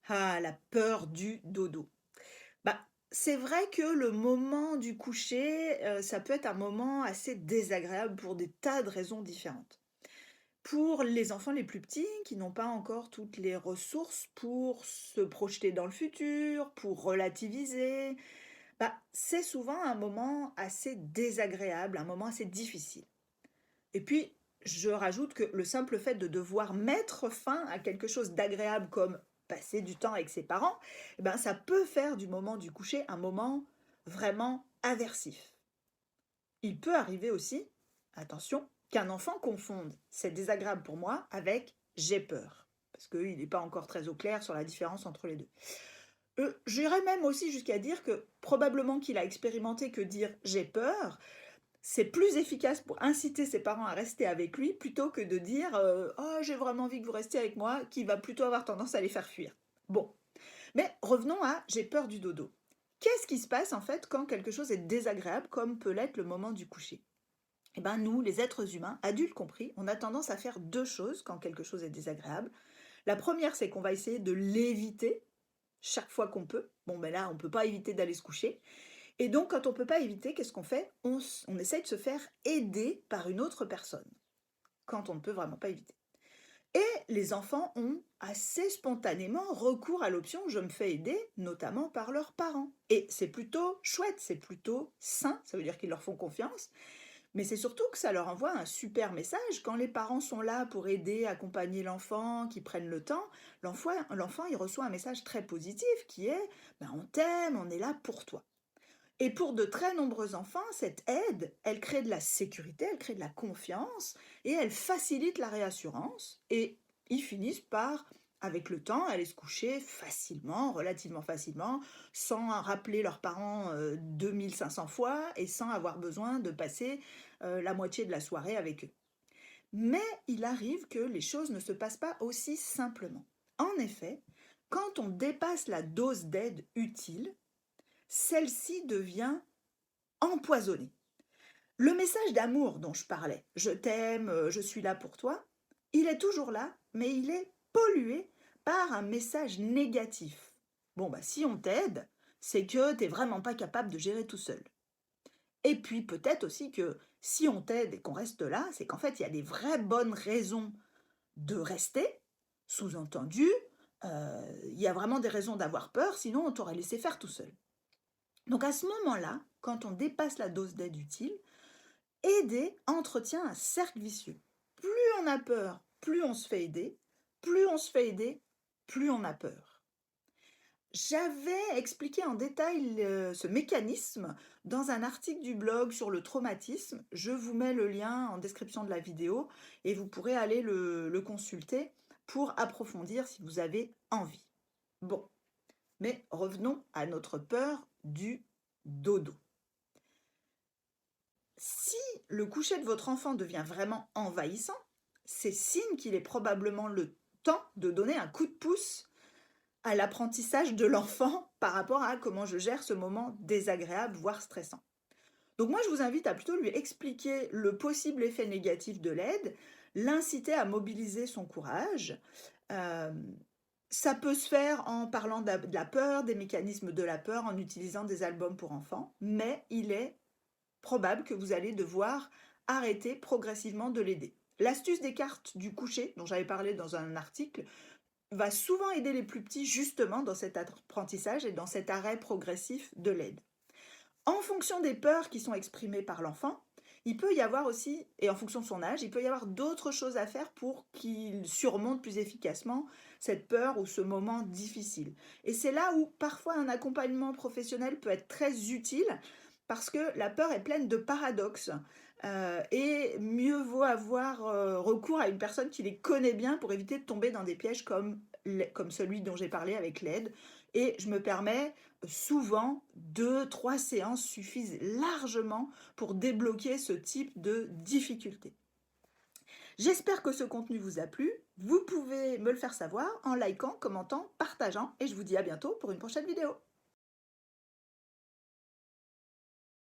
Ah, la peur du dodo. Bah, c'est vrai que le moment du coucher, ça peut être un moment assez désagréable pour des tas de raisons différentes. Pour les enfants les plus petits, qui n'ont pas encore toutes les ressources pour se projeter dans le futur, pour relativiser, bah, c'est souvent un moment assez désagréable, un moment assez difficile. Et puis, je rajoute que le simple fait de devoir mettre fin à quelque chose d'agréable comme passer du temps avec ses parents, eh ben, ça peut faire du moment du coucher un moment vraiment aversif. Il peut arriver aussi, attention, qu'un enfant confonde «c'est désagréable pour moi» avec «j'ai peur», parce qu'il n'est pas encore très au clair sur la différence entre les deux. J'irais même aussi jusqu'à dire que probablement qu'il a expérimenté que dire «j'ai peur», c'est plus efficace pour inciter ses parents à rester avec lui plutôt que de dire, «Oh, j'ai vraiment envie que vous restiez avec moi», qui va plutôt avoir tendance à les faire fuir. Bon, mais revenons à «j'ai peur du dodo». Qu'est-ce qui se passe en fait quand quelque chose est désagréable comme peut l'être le moment du coucher? Eh ben nous, les êtres humains, adultes compris, on a tendance à faire 2 choses quand quelque chose est désagréable. La première, c'est qu'on va essayer de l'éviter chaque fois qu'on peut. Bon, ben là, on peut pas éviter d'aller se coucher. Et donc, quand on peut pas éviter, qu'est-ce qu'on fait? On essaye de se faire aider par une autre personne, quand on ne peut vraiment pas éviter. Et les enfants ont assez spontanément recours à l'option «je me fais aider», notamment par leurs parents. Et c'est plutôt chouette, c'est plutôt sain, ça veut dire qu'ils leur font confiance, mais c'est surtout que ça leur envoie un super message. Quand les parents sont là pour aider, accompagner l'enfant, qui prennent le temps, l'enfant, il reçoit un message très positif qui est: «Ben, on t'aime, on est là pour toi». Et pour de très nombreux enfants, cette aide, elle crée de la sécurité, elle crée de la confiance et elle facilite la réassurance. Et ils finissent par, avec le temps, aller se coucher facilement, relativement facilement, sans rappeler leurs parents 2500 fois et sans avoir besoin de passer la moitié de la soirée avec eux. Mais il arrive que les choses ne se passent pas aussi simplement. En effet, quand on dépasse la dose d'aide utile, celle-ci devient empoisonnée. Le message d'amour dont je parlais, «Je t'aime, je suis là pour toi», il est toujours là, mais il est pollué par un message négatif. Bon, bah, si on t'aide, c'est que tu es vraiment pas capable de gérer tout seul. Et puis peut-être aussi que si on t'aide et qu'on reste là, c'est qu'en fait, il y a des vraies bonnes raisons de rester. Sous-entendu, il y a vraiment des raisons d'avoir peur, sinon on t'aurait laissé faire tout seul. Donc à ce moment-là, quand on dépasse la dose d'aide utile, aider entretient un cercle vicieux. Plus on a peur, plus on se fait aider, plus on se fait aider, plus on a peur. J'avais expliqué en détail ce mécanisme dans un article du blog sur le traumatisme. Je vous mets le lien en description de la vidéo et vous pourrez aller le consulter pour approfondir si vous avez envie. Bon, mais revenons à notre peur du dodo. Si le coucher de votre enfant devient vraiment envahissant, c'est signe qu'il est probablement le temps de donner un coup de pouce à l'apprentissage de l'enfant par rapport à comment je gère ce moment désagréable, voire stressant. Donc moi, je vous invite à plutôt lui expliquer le possible effet négatif de l'aide, l'inciter à mobiliser son courage. Euh, Ça peut se faire en parlant de la peur, des mécanismes de la peur, en utilisant des albums pour enfants, mais il est probable que vous allez devoir arrêter progressivement de l'aider. L'astuce des cartes du coucher, dont j'avais parlé dans un article, va souvent aider les plus petits justement dans cet apprentissage et dans cet arrêt progressif de l'aide. En fonction des peurs qui sont exprimées par l'enfant, il peut y avoir aussi, et en fonction de son âge, il peut y avoir d'autres choses à faire pour qu'il surmonte plus efficacement cette peur ou ce moment difficile. Et c'est là où parfois un accompagnement professionnel peut être très utile parce que la peur est pleine de paradoxes. Et mieux vaut avoir recours à une personne qui les connaît bien pour éviter de tomber dans des pièges comme celui dont j'ai parlé avec l'aide. Et je me permets, souvent, 2, 3 séances suffisent largement pour débloquer ce type de difficulté. J'espère que ce contenu vous a plu. Vous pouvez me le faire savoir en likant, commentant, partageant et je vous dis à bientôt pour une prochaine vidéo.